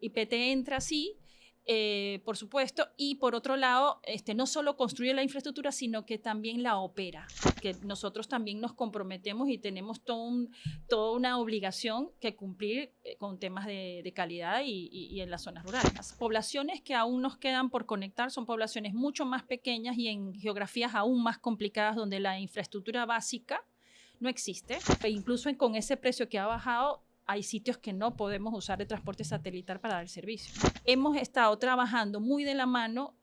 IPT entra así, por supuesto, y por otro lado, no solo construye la infraestructura, sino que también la opera, que nosotros también nos comprometemos y tenemos toda una obligación que cumplir con temas de calidad y en las zonas rurales. Las poblaciones que aún nos quedan por conectar son poblaciones mucho más pequeñas y en geografías aún más complicadas donde la infraestructura básica no existe. E incluso con ese precio que ha bajado, hay sitios que no podemos usar de transporte satelital para dar el servicio. Hemos estado trabajando muy de la mano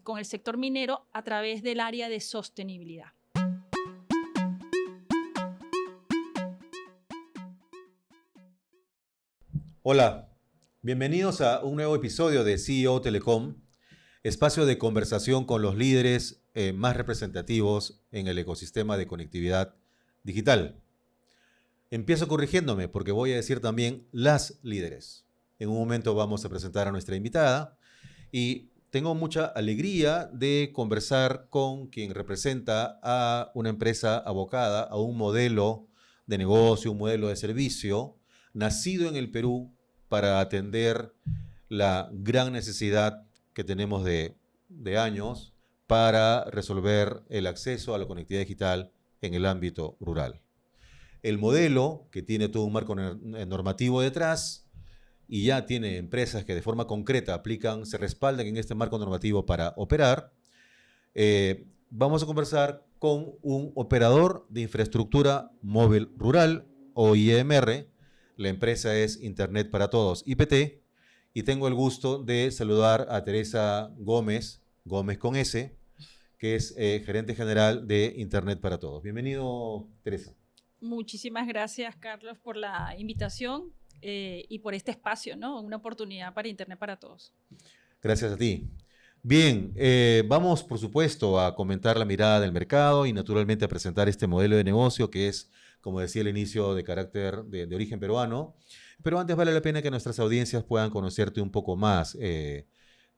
con el sector minero a través del área de sostenibilidad. Hola, bienvenidos a un nuevo episodio de CEO Telecom, espacio de conversación con los líderes más representativos en el ecosistema de conectividad digital. Empiezo corrigiéndome porque voy a decir también las líderes. En un momento vamos a presentar a nuestra invitada y tengo mucha alegría de conversar con quien representa a una empresa abocada a un modelo de negocio, un modelo de servicio, nacido en el Perú para atender la gran necesidad que tenemos de años para resolver el acceso a la conectividad digital en el ámbito rural. El modelo, que tiene todo un marco normativo detrás y ya tiene empresas que de forma concreta aplican, se respaldan en este marco normativo para operar, vamos a conversar con un operador de infraestructura móvil rural, o IMR. La empresa es Internet para Todos, IPT, y tengo el gusto de saludar a Teresa Gómez, Gómez con S, que es gerente general de Internet para Todos. Bienvenido, Teresa. Muchísimas gracias, Carlos, por la invitación y por este espacio, ¿no? Una oportunidad para Internet para Todos. Gracias a ti. Bien, vamos por supuesto a comentar la mirada del mercado y naturalmente a presentar este modelo de negocio que es, como decía al inicio, de carácter de origen peruano. Pero antes vale la pena que nuestras audiencias puedan conocerte un poco más.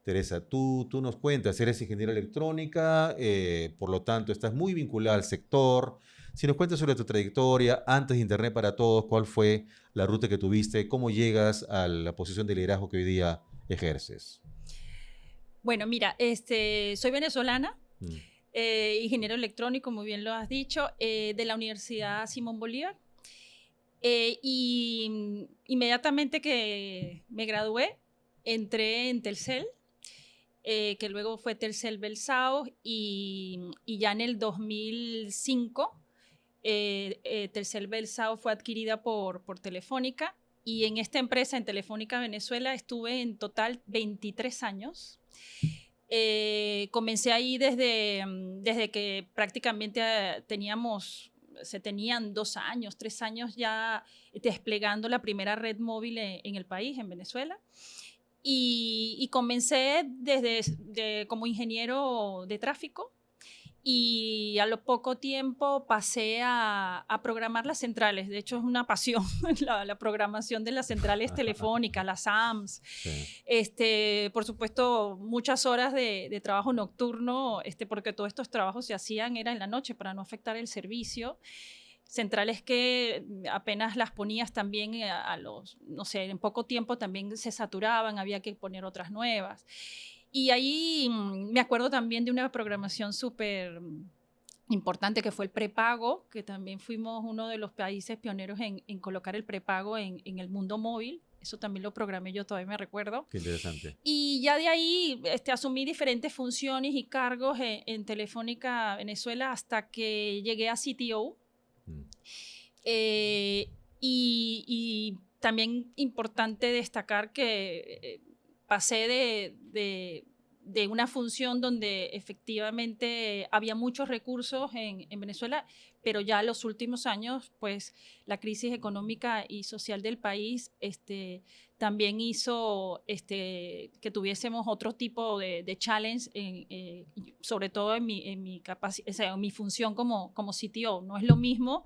Teresa, tú nos cuentas, eres ingeniera electrónica, por lo tanto estás muy vinculada al sector. Si nos cuentas sobre tu trayectoria antes de Internet para Todos, ¿cuál fue la ruta que tuviste? ¿Cómo llegas a la posición de liderazgo que hoy día ejerces? Bueno, mira, soy venezolana, ingeniero electrónico, muy bien lo has dicho, de la Universidad Simón Bolívar. Y inmediatamente que me gradué, entré en Telcel, que luego fue Telcel Belsao, y ya en el 2005 Telcel Belsao fue adquirida por Telefónica, y en esta empresa, en Telefónica Venezuela, estuve en total 23 años. Comencé ahí desde que prácticamente se tenían 2 años, 3 años ya desplegando la primera red móvil en el país, en Venezuela. Y comencé como ingeniero de tráfico, y a lo poco tiempo pasé a programar las centrales. De hecho, es una pasión la programación de las centrales telefónicas, las AMS. Sí. Por supuesto, muchas horas de trabajo nocturno, porque todos estos trabajos se hacían era en la noche para no afectar el servicio. Centrales que apenas las ponías también no sé, en poco tiempo también se saturaban, había que poner otras nuevas. Y ahí me acuerdo también de una programación súper importante que fue el prepago, que también fuimos uno de los países pioneros en colocar el prepago en el mundo móvil. Eso también lo programé yo, todavía me recuerdo. Qué interesante. Y ya de ahí asumí diferentes funciones y cargos en Telefónica Venezuela hasta que llegué a CTO. Y también importante destacar que pasé de una función donde efectivamente había muchos recursos en Venezuela, pero ya en los últimos años, pues la crisis económica y social del país también hizo que tuviésemos otro tipo de challenge, sobre todo en mi función como CTO. No es lo mismo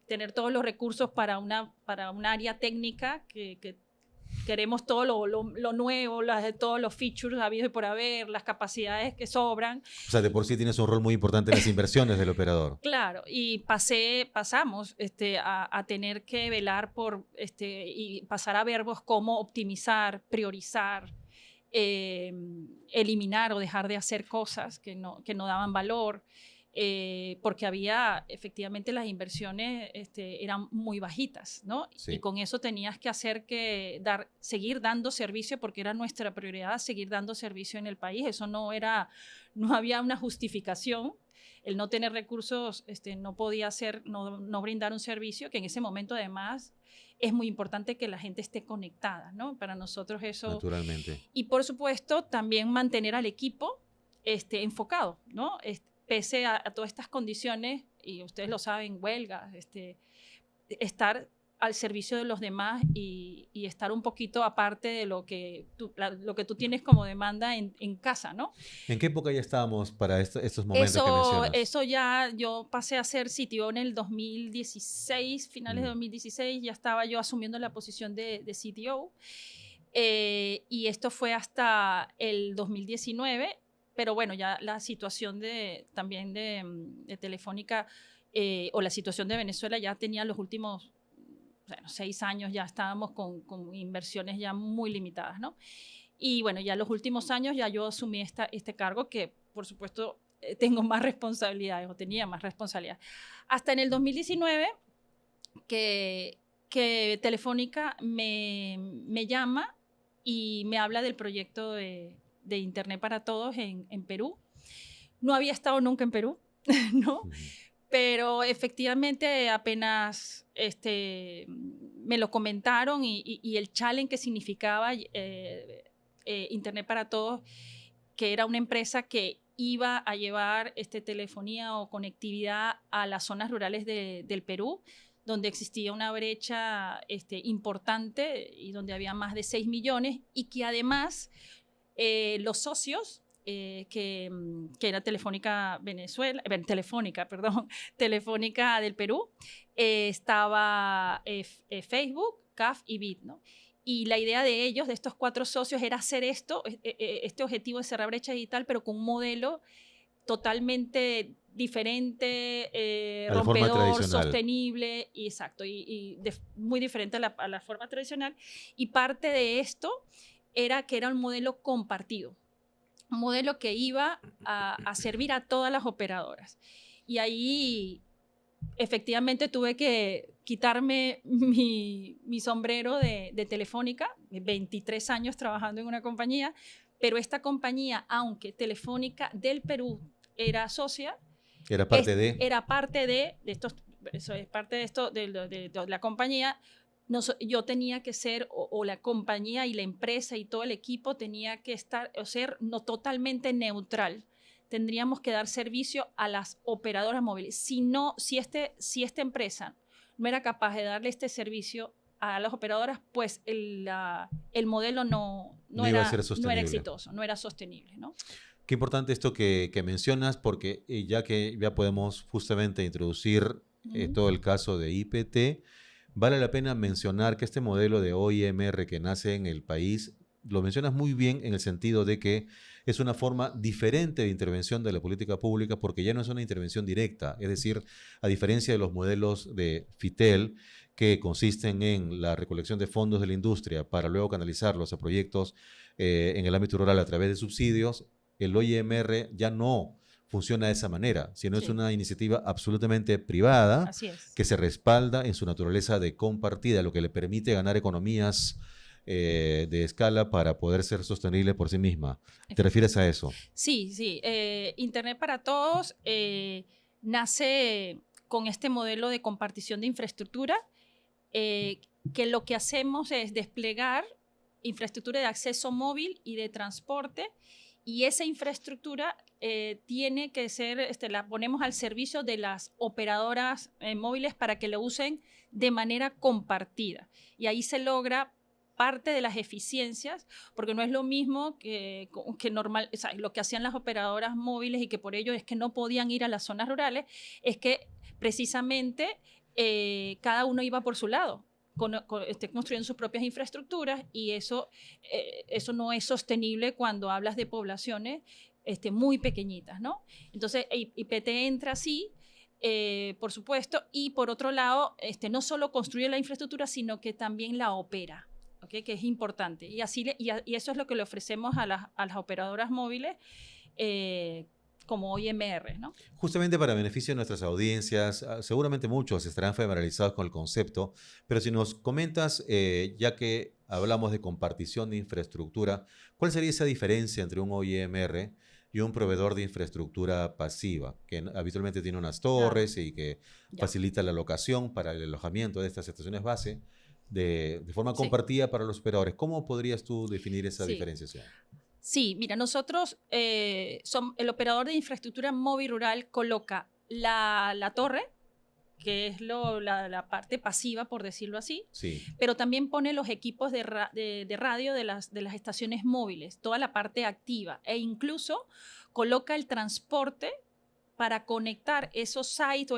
tener todos los recursos para un área técnica que queremos todo lo nuevo, todos los features habidos y por haber, las capacidades que sobran. O sea, de por sí tienes un rol muy importante en las inversiones del operador. Claro, y pasamos a tener que velar por y pasar a verbos como optimizar, priorizar, eliminar o dejar de hacer cosas que no daban valor, porque había efectivamente las inversiones eran muy bajitas, ¿no? Sí. Y con eso tenías que hacer que seguir dando servicio, porque era nuestra prioridad seguir dando servicio en el país. Eso no había una justificación. El no tener recursos no podía ser, no brindar un servicio, que en ese momento además es muy importante que la gente esté conectada, ¿no? Para nosotros eso... Naturalmente. Y por supuesto también mantener al equipo enfocado, ¿no? Pese a todas estas condiciones, y ustedes lo saben, huelgas, estar al servicio de los demás y estar un poquito aparte de lo que tú tienes como demanda en casa, ¿no? ¿En qué época ya estábamos para estos momentos que mencionas? Eso ya, yo pasé a ser CTO en el 2016, finales de 2016, ya estaba yo asumiendo la posición de CTO, y esto fue hasta el 2019, pero bueno, ya la situación también de Telefónica, o la situación de Venezuela ya tenía los últimos 6 años, ya estábamos con inversiones ya muy limitadas, ¿no? Y bueno, ya los últimos años ya yo asumí este cargo que, por supuesto, tengo más responsabilidades o tenía más responsabilidades. Hasta en el 2019 que Telefónica me llama y me habla del proyecto de Internet para Todos en Perú. No había estado nunca en Perú, ¿no? Pero efectivamente apenas me lo comentaron y el challenge que significaba Internet para Todos, que era una empresa que iba a llevar telefonía o conectividad a las zonas rurales del Perú, donde existía una brecha importante y donde había más de 6 millones y que además los socios que era Telefónica Venezuela, Telefónica del Perú, estaba Facebook, CAF y BIT, ¿no? Y la idea de ellos, de estos 4 socios, era hacer este objetivo de cerrar brecha digital, pero con un modelo totalmente diferente, rompedor, sostenible, y exacto, muy diferente a la forma tradicional. Y parte de esto era que era un modelo compartido, un modelo que iba a servir a todas las operadoras. Y ahí efectivamente tuve que quitarme mi sombrero de Telefónica, 23 años trabajando en una compañía, pero esta compañía, aunque Telefónica del Perú era socia, era parte de estos, eso es parte de esto, de la compañía. Yo tenía que ser, o la compañía y la empresa y todo el equipo tenía que estar, o ser no totalmente neutral. Tendríamos que dar servicio a las operadoras móviles. Si esta empresa no era capaz de darle este servicio a las operadoras, pues el modelo no era exitoso, no era sostenible, ¿no? Qué importante esto que mencionas, porque ya que ya podemos justamente introducir todo el caso de IPT, vale la pena mencionar que este modelo de OIMR que nace en el país, lo mencionas muy bien en el sentido de que es una forma diferente de intervención de la política pública, porque ya no es una intervención directa. Es decir, a diferencia de los modelos de FITEL, que consisten en la recolección de fondos de la industria para luego canalizarlos a proyectos en el ámbito rural a través de subsidios, el OIMR ya no funciona de esa manera, sino es una iniciativa absolutamente privada que se respalda en su naturaleza de compartida, lo que le permite ganar economías de escala para poder ser sostenible por sí misma. ¿Te refieres a eso? Sí. Internet para Todos nace con este modelo de compartición de infraestructura, que lo que hacemos es desplegar infraestructura de acceso móvil y de transporte, y esa infraestructura tiene que ser, la ponemos al servicio de las operadoras móviles para que lo usen de manera compartida. Y ahí se logra parte de las eficiencias, porque no es lo mismo que normal, o sea, lo que hacían las operadoras móviles y que por ello es que no podían ir a las zonas rurales, es que precisamente cada uno iba por su lado. construyendo sus propias infraestructuras y eso no es sostenible cuando hablas de poblaciones muy pequeñitas, ¿no? Entonces, IPT entra así, por supuesto, y por otro lado, no solo construye la infraestructura, sino que también la opera, ¿okay? Que es importante. Y eso es lo que le ofrecemos a las operadoras móviles como OIMR, ¿no? Justamente para beneficio de nuestras audiencias, seguramente muchos estarán familiarizados con el concepto, pero si nos comentas, ya que hablamos de compartición de infraestructura, ¿cuál sería esa diferencia entre un OIMR y un proveedor de infraestructura pasiva, que habitualmente tiene unas torres y que facilita la locación para el alojamiento de estas estaciones base de forma compartida para los operadores? ¿Cómo podrías tú definir esa diferenciación? Sí, mira, nosotros, el operador de infraestructura móvil rural coloca la torre, que es la parte pasiva, por decirlo así, pero también pone los equipos de radio de las estaciones móviles, toda la parte activa, e incluso coloca el transporte para conectar esos sites o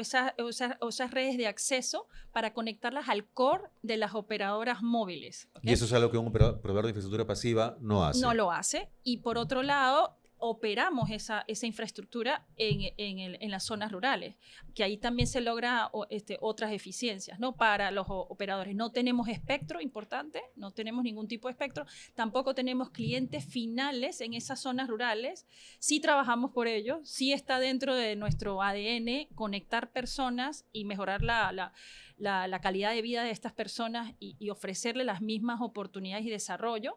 esas redes de acceso para conectarlas al core de las operadoras móviles. ¿Okay? Y eso es algo que un proveedor de infraestructura pasiva no hace. No lo hace. Y por otro lado, operamos esa infraestructura en las zonas rurales, que ahí también se logra otras eficiencias, ¿no? Para los operadores. No tenemos espectro, importante, no tenemos ningún tipo de espectro, tampoco tenemos clientes finales en esas zonas rurales, sí trabajamos por ello, sí está dentro de nuestro ADN conectar personas y mejorar la calidad de vida de estas personas y ofrecerles las mismas oportunidades y desarrollo,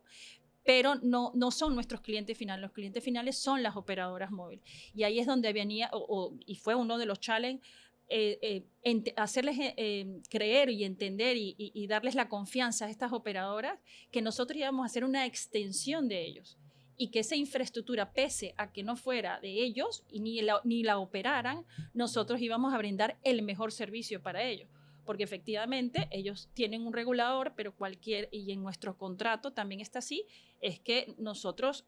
pero no son nuestros clientes finales. Los clientes finales son las operadoras móviles. Y ahí es donde venía, y fue uno de los challenges, hacerles creer y entender y darles la confianza a estas operadoras que nosotros íbamos a hacer una extensión de ellos y que esa infraestructura, pese a que no fuera de ellos y ni la operaran, nosotros íbamos a brindar el mejor servicio para ellos. Porque efectivamente ellos tienen un regulador, pero y en nuestro contrato también está así, es que nosotros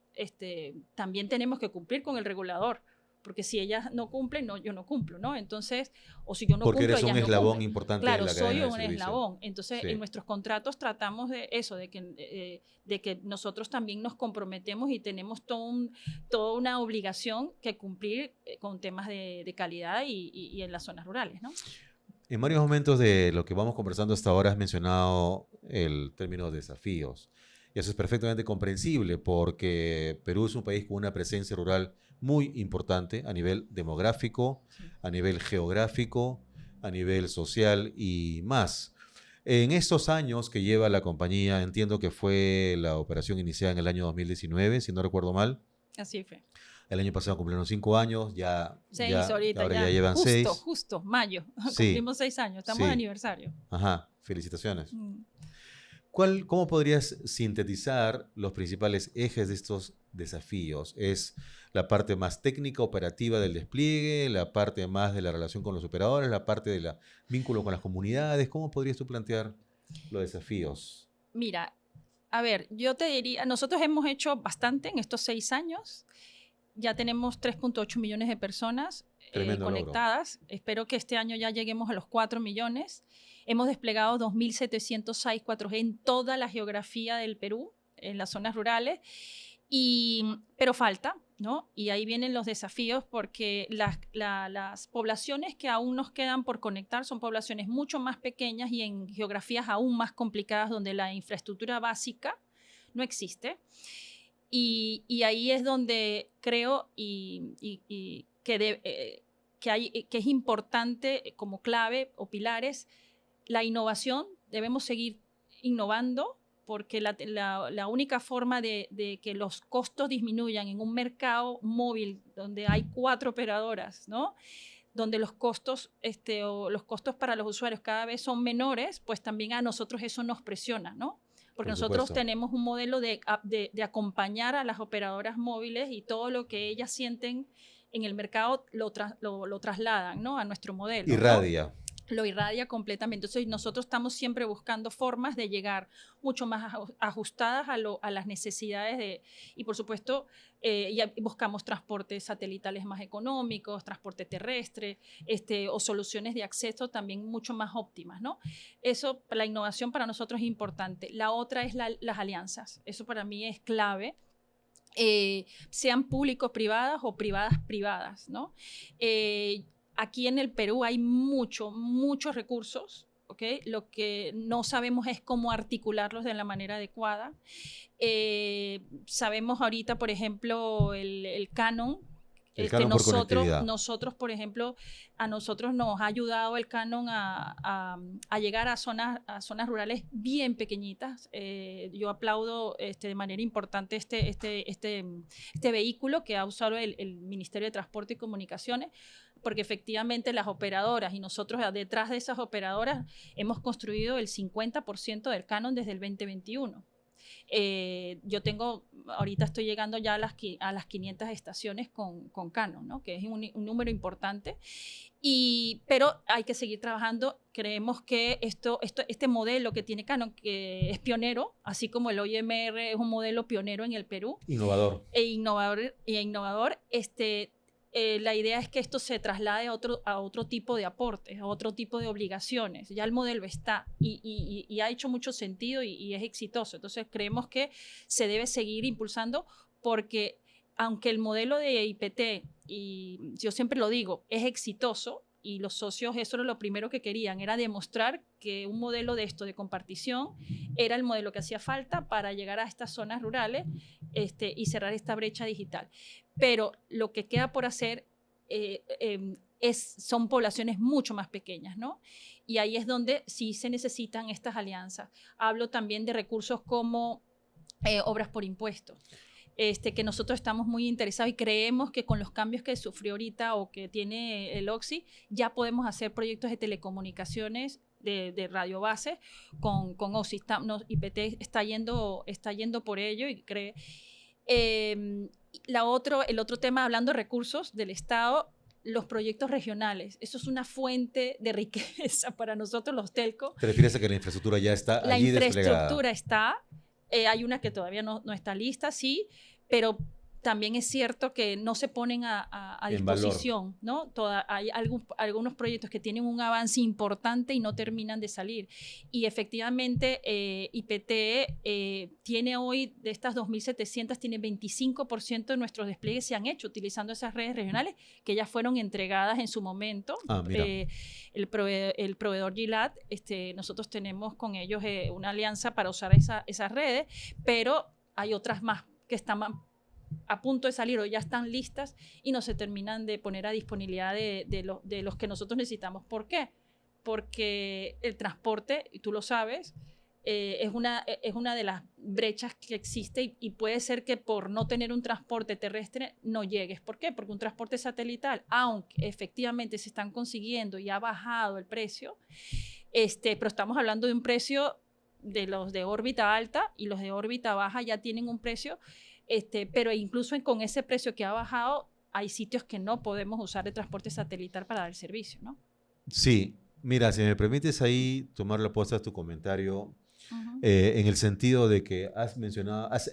también tenemos que cumplir con el regulador, porque si ellas no cumplen, yo no cumplo, ¿no? Entonces, o si yo no porque cumplo, eres un eslabón importante claro, en la cadena de soy un servicio. eslabón. Entonces, en nuestros contratos tratamos de eso, de que nosotros también nos comprometemos y tenemos toda una obligación que cumplir con temas de calidad y en las zonas rurales, ¿no? En varios momentos de lo que vamos conversando hasta ahora has mencionado el término desafíos. Y eso es perfectamente comprensible porque Perú es un país con una presencia rural muy importante a nivel demográfico, a nivel geográfico, a nivel social y más. En estos años que lleva la compañía, entiendo que fue la operación iniciada en el año 2019, si no recuerdo mal. Así fue. El año pasado cumplieron 5 años, ahora ya llevan 6. Justo, mayo. Cumplimos 6 años, estamos de aniversario. Ajá, felicitaciones. ¿Cómo podrías sintetizar los principales ejes de estos desafíos? ¿Es la parte más técnica, operativa del despliegue, la parte más de la relación con los operadores, la parte del vínculo con las comunidades? ¿Cómo podrías tú plantear los desafíos? Mira, a ver, yo te diría, nosotros hemos hecho bastante en estos 6 años. Ya tenemos 3.8 millones de personas conectadas. Logro. Espero que este año ya lleguemos a los 4 millones. Hemos desplegado 2.700 sites 4G en toda la geografía del Perú, en las zonas rurales, pero falta, ¿no? Y ahí vienen los desafíos porque las poblaciones que aún nos quedan por conectar son poblaciones mucho más pequeñas y en geografías aún más complicadas donde la infraestructura básica no existe. Y ahí es donde creo que es importante como clave o pilares la innovación. Debemos seguir innovando porque la única forma de que los costos disminuyan en un mercado móvil donde hay 4 operadoras, ¿no? Donde los costos para los usuarios cada vez son menores, pues también a nosotros eso nos presiona, ¿no? Porque nosotros tenemos un modelo de acompañar a las operadoras móviles y todo lo que ellas sienten en el mercado lo trasladan, ¿no? A nuestro modelo. Irradia. ¿No? lo irradia completamente. Entonces nosotros estamos siempre buscando formas de llegar mucho más ajustadas a las necesidades y por supuesto ya buscamos transportes satelitales más económicos, transporte terrestre, o soluciones de acceso también mucho más óptimas, ¿no? Eso, la innovación para nosotros es importante. La otra es las alianzas. Eso para mí es clave. Sean público-privadas o privadas-privadas, ¿no? Aquí en el Perú hay muchos recursos, ¿ok? Lo que no sabemos es cómo articularlos de la manera adecuada. Sabemos ahorita, por ejemplo, el canon. El canon por conectividad. Nosotros, por ejemplo, a nosotros nos ha ayudado el canon a llegar a zonas rurales bien pequeñitas. Yo aplaudo de manera importante este vehículo que ha usado el Ministerio de Transporte y Comunicaciones, porque efectivamente las operadoras y nosotros detrás de esas operadoras hemos construido el 50% del canon desde el 2021. Ahorita estoy llegando ya a las 500 estaciones con Canon, ¿no? Que es un número importante, pero hay que seguir trabajando. Creemos que este modelo que tiene Canon, que es pionero, así como el OIMR es un modelo pionero en el Perú. Innovador. Innovador, la idea es que esto se traslade a otro tipo de aportes, a otro tipo de obligaciones. Ya el modelo está y ha hecho mucho sentido y es exitoso. Entonces creemos que se debe seguir impulsando porque aunque el modelo de IPT, y yo siempre lo digo, es exitoso, y los socios eso era lo primero que querían, era demostrar que un modelo de compartición era el modelo que hacía falta para llegar a estas zonas rurales y cerrar esta brecha digital. Pero lo que queda por hacer son poblaciones mucho más pequeñas, ¿no? Y ahí es donde sí se necesitan estas alianzas. Hablo también de recursos como obras por impuestos. Que nosotros estamos muy interesados y creemos que con los cambios que sufrió ahorita o que tiene el OXI, ya podemos hacer proyectos de telecomunicaciones de radio base con OXI. IPT está yendo por ello y cree. El otro tema, hablando de recursos del Estado, los proyectos regionales. Eso es una fuente de riqueza para nosotros los telcos. ¿Te refieres a que la infraestructura ya está allí desplegada? La infraestructura está. Hay una que todavía no está lista, sí, pero también es cierto que no se ponen a disposición, ¿no? Hay algunos proyectos que tienen un avance importante y no terminan de salir. Y efectivamente, IPT tiene hoy, de estas 2.700, tiene 25% de nuestros despliegues se han hecho utilizando esas redes regionales que ya fueron entregadas en su momento. El proveedor GILAD, nosotros tenemos con ellos una alianza para usar esas redes, pero hay otras más que están a punto de salir o ya están listas y no se terminan de poner a disponibilidad de los que nosotros necesitamos. ¿Por qué? Porque el transporte, y tú lo sabes, es una de las brechas que existe y puede ser que por no tener un transporte terrestre no llegues. ¿Por qué? Porque un transporte satelital, aunque efectivamente se están consiguiendo y ha bajado el precio, pero estamos hablando de un precio de los de órbita alta, y los de órbita baja ya tienen un precio, pero incluso con ese precio que ha bajado, hay sitios que no podemos usar el transporte satelital para dar el servicio, ¿no? Sí, mira, si me permites ahí tomar la posta a tu comentario, en el sentido de que has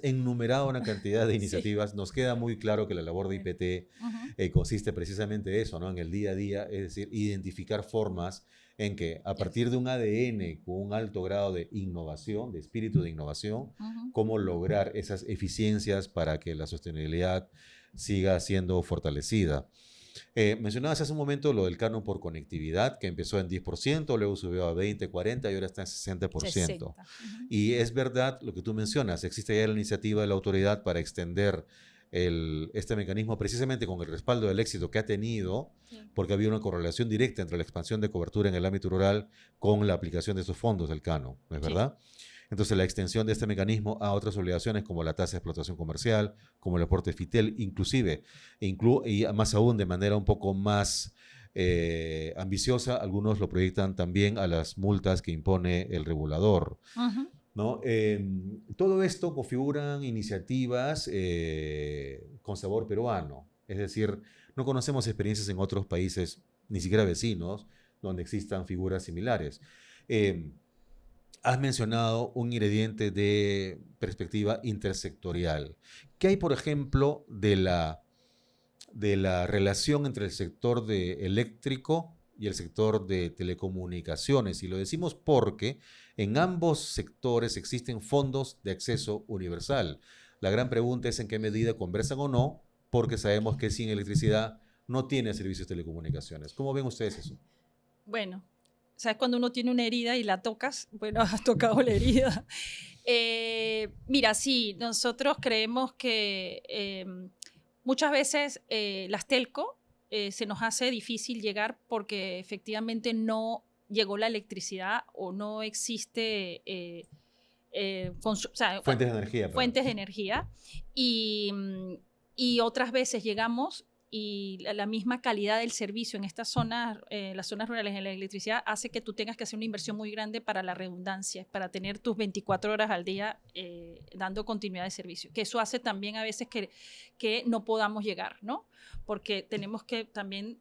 enumerado una cantidad de iniciativas. Sí. Nos queda muy claro que la labor de IPT consiste precisamente en eso, ¿no? En el día a día, es decir, identificar formas en que a partir de un ADN con un alto grado de innovación, de espíritu de innovación, cómo lograr esas eficiencias para que la sostenibilidad siga siendo fortalecida. Mencionabas hace un momento lo del canon por conectividad, que empezó en 10%, luego subió a 20, 40 y ahora está en 60%. 60. Y es verdad lo que tú mencionas, existe ya la iniciativa de la autoridad para extender este mecanismo precisamente con el respaldo del éxito que ha tenido, porque había una correlación directa entre la expansión de cobertura en el ámbito rural con la aplicación de esos fondos del canon, ¿no es verdad? Entonces, la extensión de este mecanismo a otras obligaciones como la tasa de explotación comercial, como el aporte FITEL, inclusive, y más aún de manera un poco más ambiciosa, algunos lo proyectan también a las multas que impone el regulador. ¿No? Todo esto configuran iniciativas con sabor peruano, es decir, no conocemos experiencias en otros países, ni siquiera vecinos, donde existan figuras similares. Has mencionado un ingrediente de perspectiva intersectorial. ¿Qué hay, por ejemplo, de la relación entre el sector eléctrico y el sector de telecomunicaciones? Y lo decimos porque en ambos sectores existen fondos de acceso universal. La gran pregunta es en qué medida conversan o no, porque sabemos que sin electricidad no tiene servicios de telecomunicaciones. ¿Cómo ven ustedes eso? Bueno, ¿sabes? Cuando uno tiene una herida y la tocas, bueno, has tocado la herida. Mira, sí, nosotros creemos que muchas veces las telco se nos hace difícil llegar porque efectivamente no llegó la electricidad o no existe o sea, Fuentes de energía, perdón. fuentes de energía y, y otras veces llegamos y la misma calidad del servicio en estas zonas, las zonas rurales en la electricidad, hace que tú tengas que hacer una inversión muy grande para la redundancia, para tener tus 24 horas al día dando continuidad de servicio. Que eso hace también a veces que no podamos llegar, ¿no? Porque tenemos que también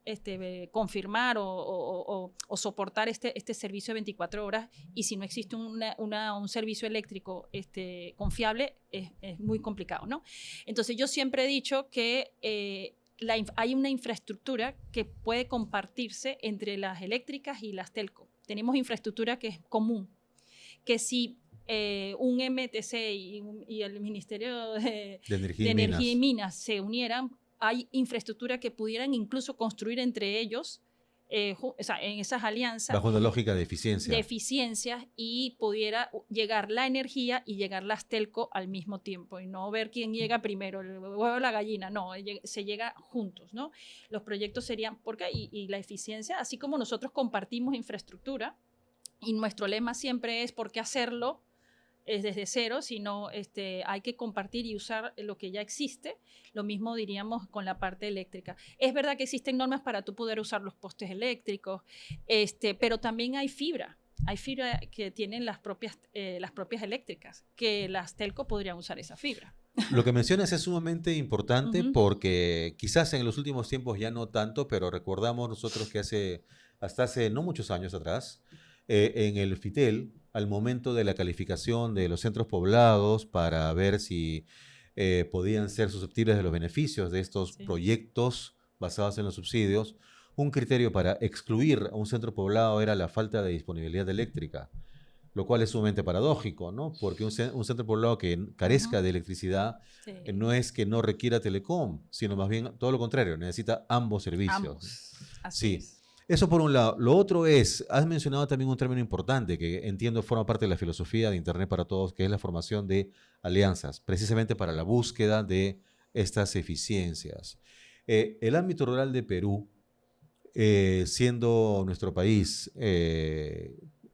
confirmar o soportar este servicio de 24 horas y si no existe un servicio eléctrico confiable, es muy complicado, ¿no? Entonces yo siempre he dicho que hay una infraestructura que puede compartirse entre las eléctricas y las telco. Tenemos infraestructura que es común, que si un MTC y el Ministerio de Energía y Minas se unieran, hay infraestructura que pudieran incluso construir entre ellos, o sea, en esas alianzas. Bajo una lógica de eficiencia. De eficiencias y pudiera llegar la energía y llegar las telco al mismo tiempo y no ver quién llega primero, el huevo o la gallina, no, se llega juntos, ¿no? Los proyectos serían, porque y la eficiencia, así como nosotros compartimos infraestructura y nuestro lema siempre es ¿por qué hacerlo? Es desde cero, sino hay que compartir y usar lo que ya existe. Lo mismo diríamos con la parte eléctrica. Es verdad que existen normas para tú poder usar los postes eléctricos, pero también hay fibra que tienen las propias eléctricas, que las telco podrían usar esa fibra. Lo que mencionas es sumamente importante porque quizás en los últimos tiempos ya no tanto, pero recordamos nosotros que hasta hace no muchos años atrás, en el FITEL, al momento de la calificación de los centros poblados para ver si podían ser susceptibles de los beneficios de estos proyectos basados en los subsidios, un criterio para excluir a un centro poblado era la falta de disponibilidad eléctrica, lo cual es sumamente paradójico, ¿no? Porque un centro poblado que carezca de electricidad no es que no requiera telecom, sino más bien todo lo contrario, necesita ambos servicios. Ambos. Así es. Eso por un lado. Lo otro es, has mencionado también un término importante que entiendo forma parte de la filosofía de Internet para Todos, que es la formación de alianzas, precisamente para la búsqueda de estas eficiencias. El ámbito rural de Perú, siendo nuestro país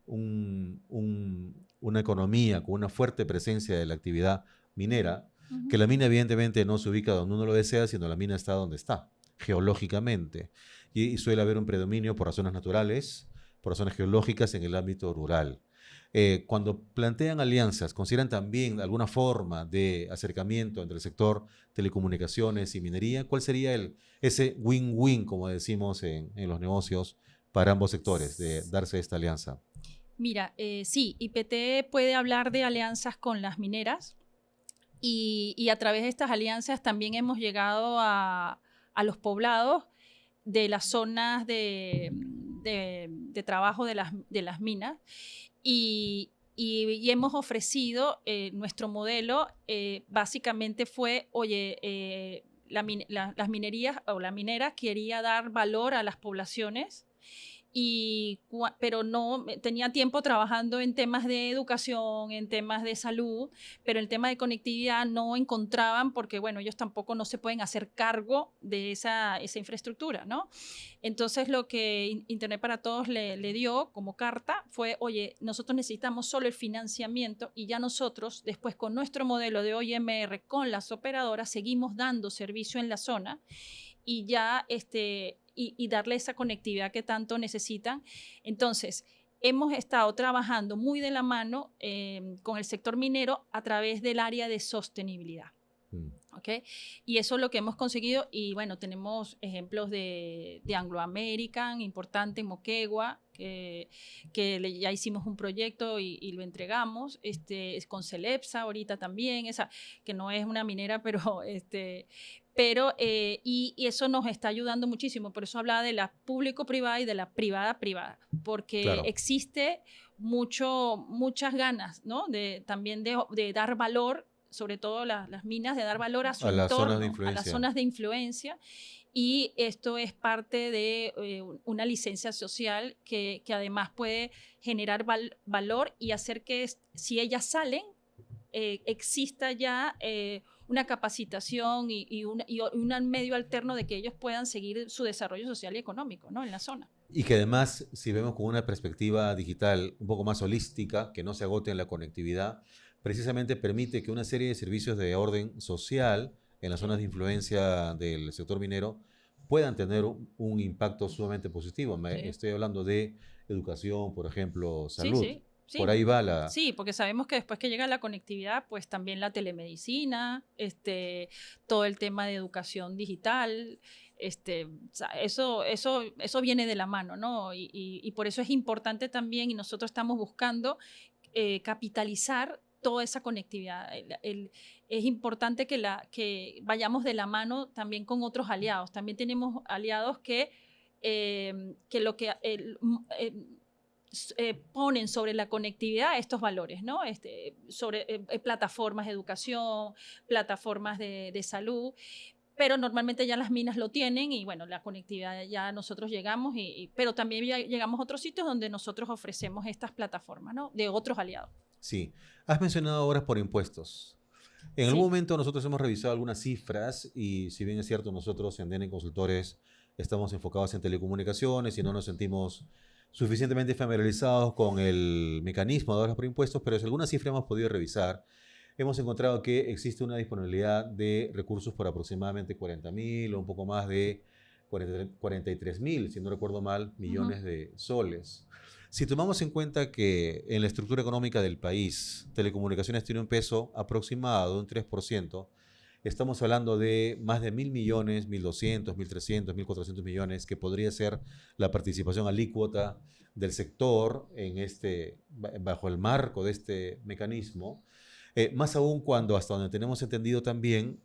una economía con una fuerte presencia de la actividad minera, que la mina evidentemente no se ubica donde uno lo desea, sino la mina está donde está, geológicamente. Y suele haber un predominio por razones naturales, por razones geológicas en el ámbito rural. Cuando plantean alianzas, ¿consideran también alguna forma de acercamiento entre el sector telecomunicaciones y minería? ¿Cuál sería ese win-win, como decimos en los negocios, para ambos sectores, de darse esta alianza? Mira, sí, IPT puede hablar de alianzas con las mineras y a través de estas alianzas también hemos llegado a los poblados de las zonas de trabajo de las minas y hemos ofrecido nuestro modelo, básicamente fue, oye, las minerías o la minera quería dar valor a las poblaciones, pero no tenía tiempo trabajando en temas de educación, en temas de salud, pero el tema de conectividad no encontraban porque, bueno, ellos tampoco no se pueden hacer cargo de esa infraestructura, ¿no? Entonces, lo que Internet para Todos le dio como carta fue, oye, nosotros necesitamos solo el financiamiento y ya nosotros, después con nuestro modelo de OIMR, con las operadoras, seguimos dando servicio en la zona y ya y darle esa conectividad que tanto necesitan. Entonces, hemos estado trabajando muy de la mano con el sector minero a través del área de sostenibilidad. Mm. ¿Ok? Y eso es lo que hemos conseguido. Y bueno, tenemos ejemplos de Anglo American, importante en Moquegua, ya hicimos un proyecto y lo entregamos. Es con Celepsa ahorita también, esa que no es una minera, pero, y eso nos está ayudando muchísimo. Por eso hablaba de la público-privada y de la privada-privada, porque Claro, existe muchas ganas, ¿no? También de dar valor, sobre todo las minas, de dar valor a su a las zonas de entorno, a las influencia. zonas de influencia. Y esto es parte de una licencia social que además puede generar valor y hacer que si ellas salen, exista ya una capacitación y un medio alterno de que ellos puedan seguir su desarrollo social y económico, ¿no? En la zona. Y que además, si vemos con una perspectiva digital un poco más holística, que no se agote en la conectividad, precisamente permite que una serie de servicios de orden social en las Sí, zonas de influencia del sector minero puedan tener un impacto sumamente positivo. sí. Estoy hablando de educación, por ejemplo, Sí, salud. sí, Por sí. ahí va la... Sí, porque sabemos que después que llega la conectividad, pues también la telemedicina, todo el tema de educación digital, o sea, eso viene de la mano, ¿no? Y por eso es importante también, y nosotros estamos buscando capitalizar toda esa conectividad. Es importante que vayamos de la mano también con otros aliados. También tenemos aliados que lo que ponen sobre la conectividad estos valores, ¿no? Sobre plataformas de educación, plataformas de salud, pero normalmente ya las minas lo tienen y bueno, la conectividad ya nosotros llegamos, pero también ya llegamos a otros sitios donde nosotros ofrecemos estas plataformas, ¿no? De otros aliados. Sí, has mencionado ahora por impuestos. En algún Sí. momento nosotros hemos revisado algunas cifras y si bien es cierto, nosotros en DN Consultores estamos enfocados en telecomunicaciones y no nos sentimos suficientemente familiarizados con el mecanismo de ahorros por impuestos, pero si alguna cifra hemos podido revisar, hemos encontrado que existe una disponibilidad de recursos por aproximadamente 40.000 o un poco más de 43.000, si no recuerdo mal, Ujú. millones de soles. Si tomamos en cuenta que en la estructura económica del país, telecomunicaciones tiene un peso aproximado de un 3%, estamos hablando de más de 1.000 millones, 1.200, 1.300, 1.400 millones, que podría ser la participación alícuota del sector bajo el marco de este mecanismo. Más aún cuando, hasta donde tenemos entendido también,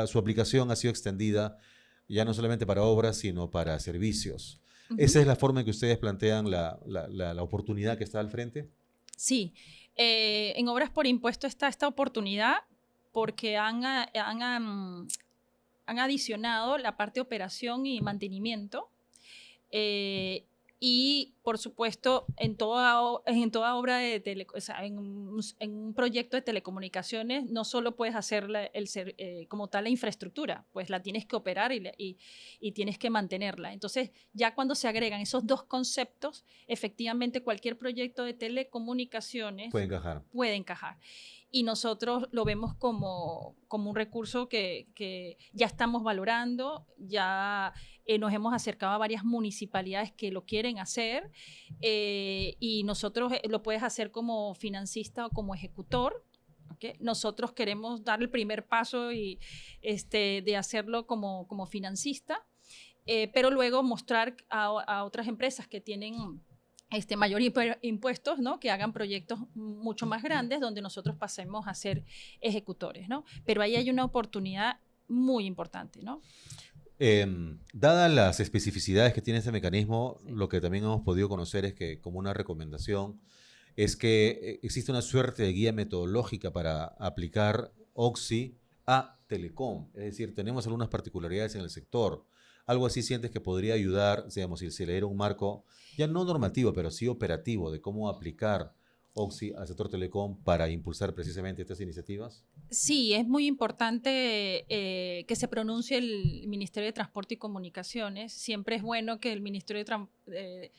su aplicación ha sido extendida ya no solamente para obras, sino para servicios. Ujú. ¿Esa es la forma en que ustedes plantean la oportunidad que está al frente? Sí, en obras por impuesto está esta oportunidad porque han adicionado la parte de operación y mantenimiento. eh, y por supuesto, en toda obra o sea, en un proyecto de telecomunicaciones, no solo puedes hacer como tal la infraestructura, pues la tienes que operar y tienes que mantenerla. Entonces, ya cuando se agregan esos dos conceptos, efectivamente cualquier proyecto de Puede telecomunicaciones encajar. puede encajar. Y nosotros lo vemos como un recurso que ya estamos valorando, ya nos hemos acercado a varias municipalidades que lo quieren hacer, y nosotros lo puedes hacer como financista o como ejecutor. ¿Okay? Nosotros queremos dar el primer paso de hacerlo como financista, pero luego mostrar a otras empresas que tienen mayor impuestos, ¿no? Que hagan proyectos mucho más grandes donde nosotros pasemos a ser ejecutores, ¿no? Pero ahí hay una oportunidad muy importante, ¿no? Dadas las especificidades que tiene este mecanismo, Sí. lo que también hemos podido conocer es que, como una recomendación, es que existe una suerte de guía metodológica para aplicar OXI a Telecom. Es decir, tenemos algunas particularidades en el sector. Algo así sientes que podría ayudar, digamos, si se le diera un marco, ya no normativo, pero sí operativo, de cómo aplicar OXI al sector telecom para impulsar precisamente estas iniciativas. Sí, es muy importante que se pronuncie el Ministerio de Transporte y Comunicaciones. Siempre es bueno que el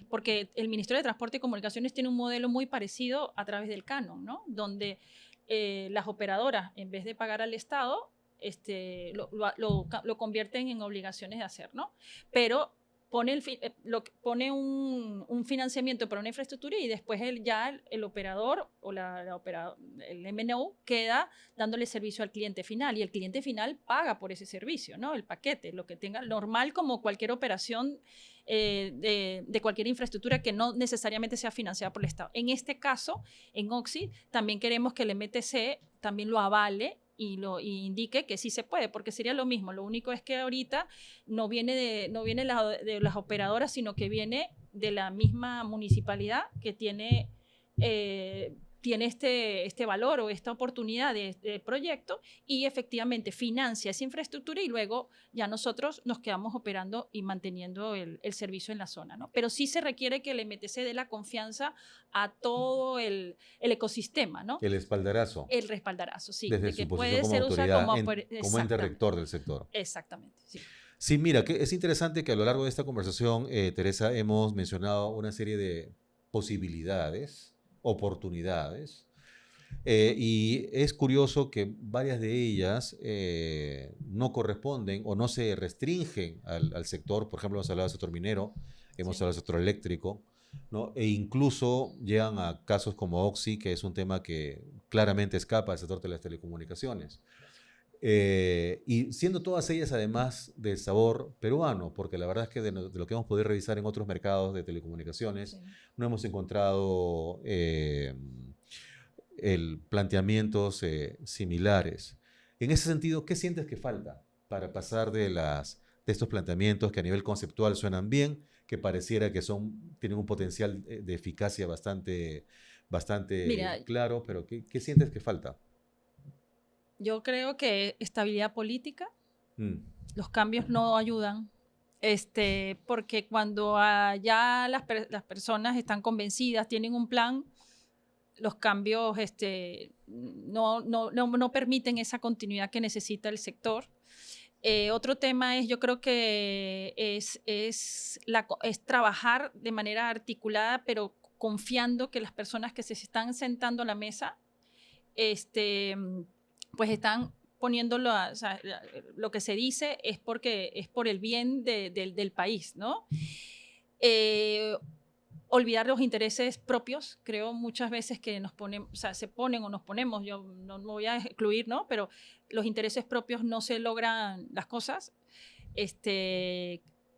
porque el Ministerio de Transporte y Comunicaciones tiene un modelo muy parecido a través del canon, ¿no? Donde las operadoras, en vez de pagar al Estado, lo convierten en obligaciones de hacer, ¿no? Pero pone un financiamiento para una infraestructura y después el operador o el MNO queda dándole servicio al cliente final y el cliente final paga por ese servicio, ¿no? El paquete, lo que tenga, normal como cualquier operación de cualquier infraestructura que no necesariamente sea financiada por el Estado. En este caso, en Oxy, también queremos que el MTC también lo avale y indique que sí se puede, porque sería lo mismo. Lo único es que ahorita no viene de las operadoras, sino que viene de la misma municipalidad que tiene este valor o esta oportunidad de proyecto y efectivamente financia esa infraestructura y luego ya nosotros nos quedamos operando y manteniendo el servicio en la zona, ¿no? Pero sí se requiere que el MTC dé la confianza a todo el ecosistema, ¿no? El espaldarazo. El respaldarazo, sí. Desde de su que posición puede como ser usado autoridad, como ente rector del sector. Exactamente, sí. Sí, mira, que es interesante que a lo largo de esta conversación, Teresa, hemos mencionado una serie de posibilidades, oportunidades, y es curioso que varias de ellas no corresponden o no se restringen al sector. Por ejemplo, hemos hablado del sector minero, hemos hablado del sector eléctrico, ¿no? E incluso llegan a casos como Oxy, que es un tema que claramente escapa del sector de las telecomunicaciones. Y siendo todas ellas además de sabor peruano, porque la verdad es que de lo que hemos podido revisar en otros mercados de telecomunicaciones, no hemos encontrado planteamientos similares. En ese sentido, ¿qué sientes que falta para pasar de estos planteamientos que a nivel conceptual suenan bien, que pareciera que tienen un potencial de eficacia bastante Mira, claro, pero ¿qué sientes que falta? Yo creo que estabilidad política, los cambios no ayudan, porque cuando ya las personas están convencidas, tienen un plan, los cambios no permiten esa continuidad que necesita el sector. Otro tema yo creo que es trabajar de manera articulada, pero confiando que las personas que se están sentando a la mesa, pues están poniéndolo, o sea, lo que se dice es porque es por el bien del país, ¿no? Olvidar los intereses propios, creo muchas veces que se ponen o nos ponemos, yo no me voy a excluir, ¿no? Pero los intereses propios no se logran las cosas.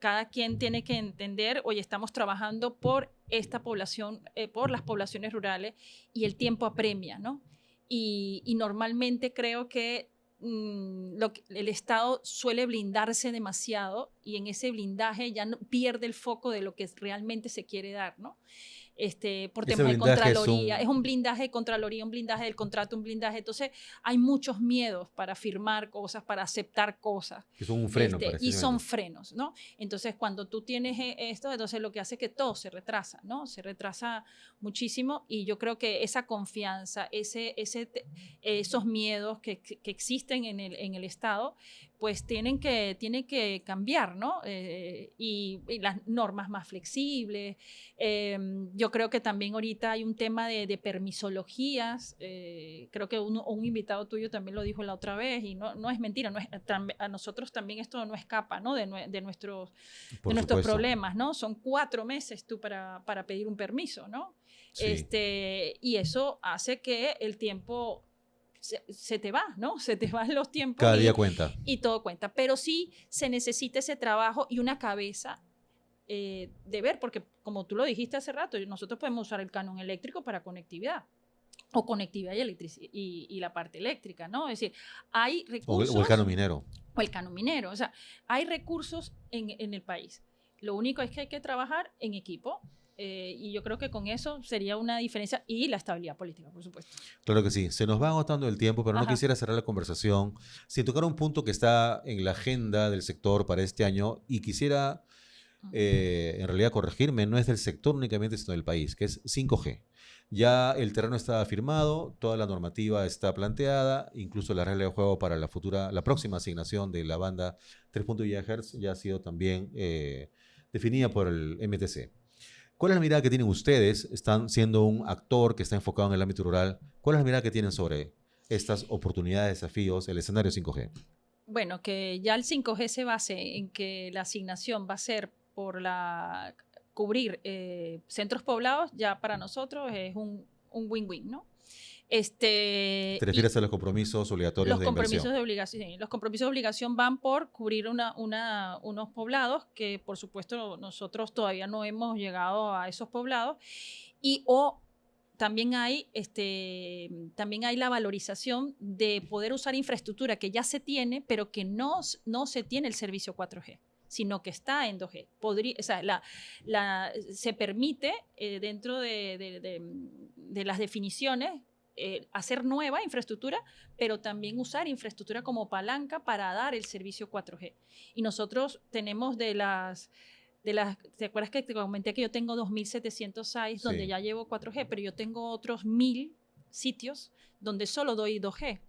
Cada quien tiene que entender, oye, estamos trabajando por esta población, por las poblaciones rurales y el tiempo apremia, ¿no? Y normalmente creo que el Estado suele blindarse demasiado y en ese blindaje ya pierde el foco de lo que realmente se quiere dar, ¿no? Por temas de Contraloría. Es un blindaje de Contraloría, un blindaje del contrato, un blindaje. Entonces, hay muchos miedos para firmar cosas, para aceptar cosas. Que son un freno. Y son frenos, ¿no? Entonces, cuando tú tienes esto, entonces lo que hace es que todo se retrasa, ¿no? Se retrasa muchísimo y yo creo que esa confianza, esos miedos que existen en el Estado, pues tienen que cambiar, ¿no? Y las normas más flexibles. Yo creo que también ahorita hay un tema de permisologías. Creo que un invitado tuyo también lo dijo la otra vez y no es mentira. A nosotros también esto no escapa, ¿no? de nuestros problemas, ¿no? Son 4 meses tú para pedir un permiso, ¿no? Sí. Y eso hace que el tiempo se te va, ¿no? Se te van los tiempos. Cada día cuenta. Y todo cuenta. Pero sí se necesita ese trabajo y una cabeza de ver, porque como tú lo dijiste hace rato, nosotros podemos usar el canon eléctrico para conectividad o conectividad y la parte eléctrica, ¿no? Es decir, hay recursos. O el canon minero. O el canon minero. O sea, hay recursos en el país. Lo único es que hay que trabajar en equipo. Y yo creo que con eso sería una diferencia y la estabilidad política, por supuesto. Claro que sí. Se nos va agotando el tiempo, pero no quisiera cerrar la conversación sin tocar un punto que está en la agenda del sector para este año y quisiera en realidad corregirme, no es del sector únicamente, sino del país, que es 5G. Ya el terreno está firmado, toda la normativa está planteada, incluso la regla de juego para la próxima asignación de la banda 3.1 GHz ya ha sido también definida por el MTC. ¿Cuál es la mirada que tienen ustedes? Están siendo un actor que está enfocado en el ámbito rural. ¿Cuál es la mirada que tienen sobre estas oportunidades, desafíos, el escenario 5G? Bueno, que ya el 5G se base en que la asignación va a ser cubrir centros poblados, ya para nosotros es un win-win, ¿no? ¿Te refieres a los compromisos obligatorios de inversión? Los compromisos de obligación van por cubrir unos poblados que, por supuesto, nosotros todavía no hemos llegado a esos poblados. También hay la valorización de poder usar infraestructura que ya se tiene, pero que no se tiene el servicio 4G, sino que está en 2G. Se permite, dentro de las definiciones, hacer nueva infraestructura, pero también usar infraestructura como palanca para dar el servicio 4G. Y nosotros tenemos ¿te acuerdas que te comenté que yo tengo 2.700 sites donde ya llevo 4G, pero yo tengo otros 1.000 sitios donde solo doy 2G,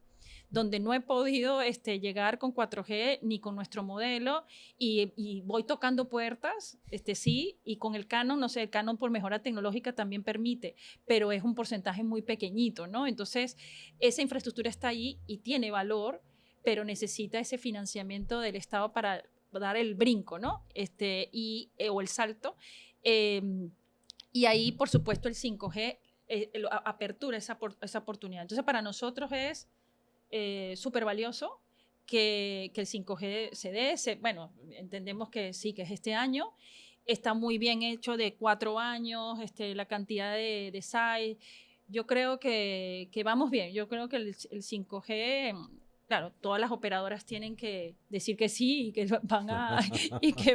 donde no he podido llegar con 4G ni con nuestro modelo y voy tocando puertas, sí, y con el Canon, no sé, el Canon por mejora tecnológica también permite, pero es un porcentaje muy pequeñito, ¿no? Entonces, esa infraestructura está ahí y tiene valor, pero necesita ese financiamiento del Estado para dar el brinco, ¿no? O el salto. Y ahí, por supuesto, el 5G apertura esa oportunidad. Entonces, para nosotros es súper valioso que el 5G se dé. Bueno, entendemos que sí, que es este año. Está muy bien hecho de 4 años, la cantidad de sites. Yo creo que vamos bien. Yo creo que el 5G... Claro, todas las operadoras tienen que decir que sí y que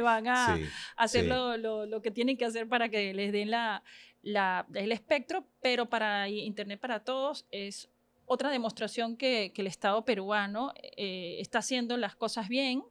van a sí, hacer sí. Lo que tienen que hacer para que les den el espectro, pero para Internet para Todos es otra demostración que el Estado peruano está haciendo las cosas bien.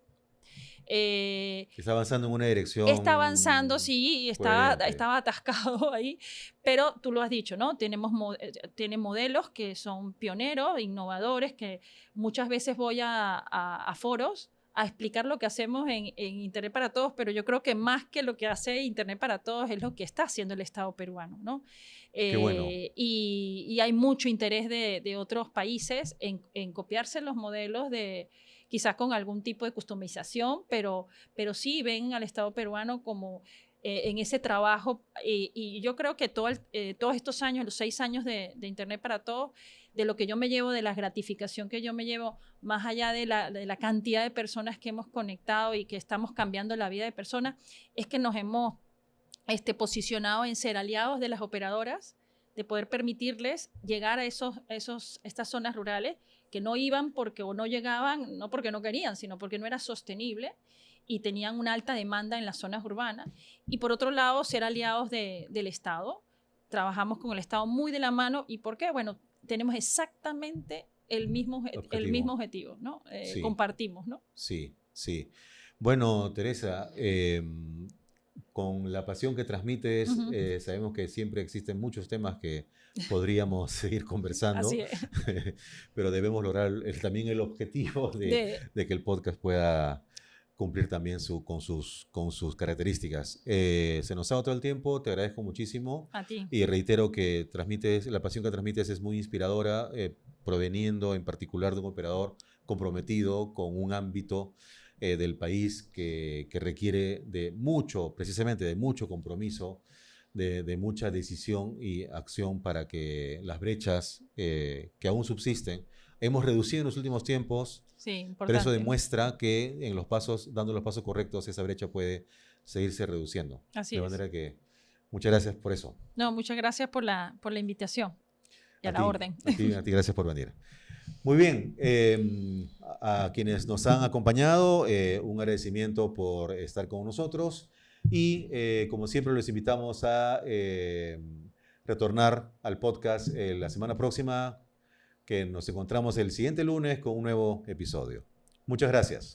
Está avanzando en una dirección. Está avanzando, sí, estaba atascado ahí, pero tú lo has dicho, ¿no? Tiene modelos que son pioneros, innovadores, que muchas veces voy a foros a explicar lo que hacemos en Internet para Todos, pero yo creo que más que lo que hace Internet para Todos es lo que está haciendo el Estado peruano, ¿no? Qué bueno. Y hay mucho interés de otros países en copiarse los modelos quizás con algún tipo de customización, pero sí ven al Estado peruano como en ese trabajo. Y yo creo que todos estos años, los 6 años de Internet para Todos, de lo que yo me llevo, de la gratificación que yo me llevo, más allá de la cantidad de personas que hemos conectado y que estamos cambiando la vida de personas, es que nos hemos posicionado en ser aliados de las operadoras, de poder permitirles llegar a estas zonas rurales que no iban o no llegaban, no porque no querían, sino porque no era sostenible y tenían una alta demanda en las zonas urbanas. Y por otro lado, ser aliados del Estado. Trabajamos con el Estado muy de la mano. ¿Y por qué? Bueno, tenemos exactamente el mismo objetivo, ¿no? Sí. Compartimos, ¿no? Sí, sí. Bueno, Teresa, con la pasión que transmites, sabemos que siempre existen muchos temas que podríamos seguir conversando. Así es. Pero debemos lograr también el objetivo de que el podcast pueda cumplir también con sus características. Se nos ha agotado el tiempo, te agradezco muchísimo. A ti. Y reitero que la pasión que transmites es muy inspiradora, proveniendo en particular de un operador comprometido con un ámbito del país que requiere precisamente de mucho compromiso, de mucha decisión y acción para que las brechas que aún subsisten, hemos reducido en los últimos tiempos, sí, pero eso demuestra que dando los pasos correctos, esa brecha puede seguirse reduciendo. Así de es. manera que muchas gracias por eso. No, muchas gracias por la invitación y a la orden. A ti gracias por venir. Muy bien, a quienes nos han acompañado, un agradecimiento por estar con nosotros y como siempre los invitamos a retornar al podcast la semana próxima, que nos encontramos el siguiente lunes con un nuevo episodio. Muchas gracias.